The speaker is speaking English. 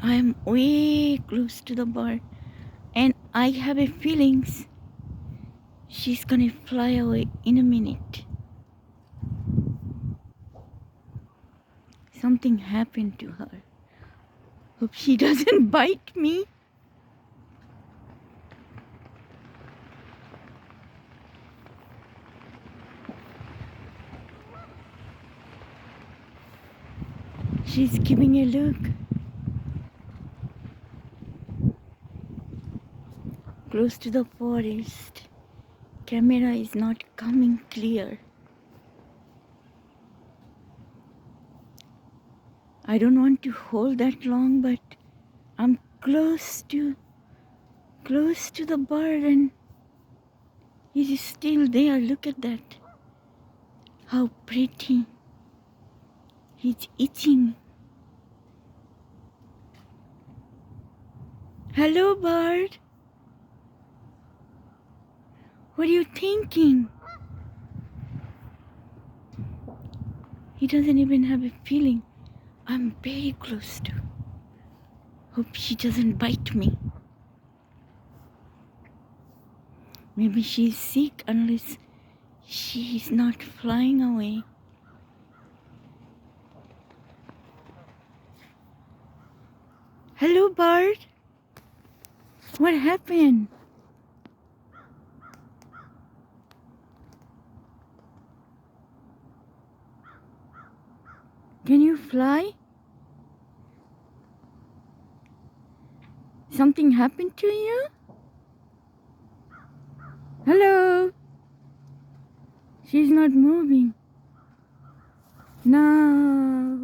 I am way close to the bird and I have a feelings she's gonna fly away in a minute. Something happened to her. Hope she doesn't bite me. She's giving a look. Close to the forest. Camera is not coming clear. I don't want to hold that long, but I'm close to the bird and he's still there. Look at that. How pretty. He's eating. Hello, bird. What are you thinking? He doesn't even have a feeling. I'm very close to. Hope she doesn't bite me. Maybe she's sick unless she's not flying away. Hello, bird. What happened? Can you fly? Something happened to you? Hello? She's not moving. No.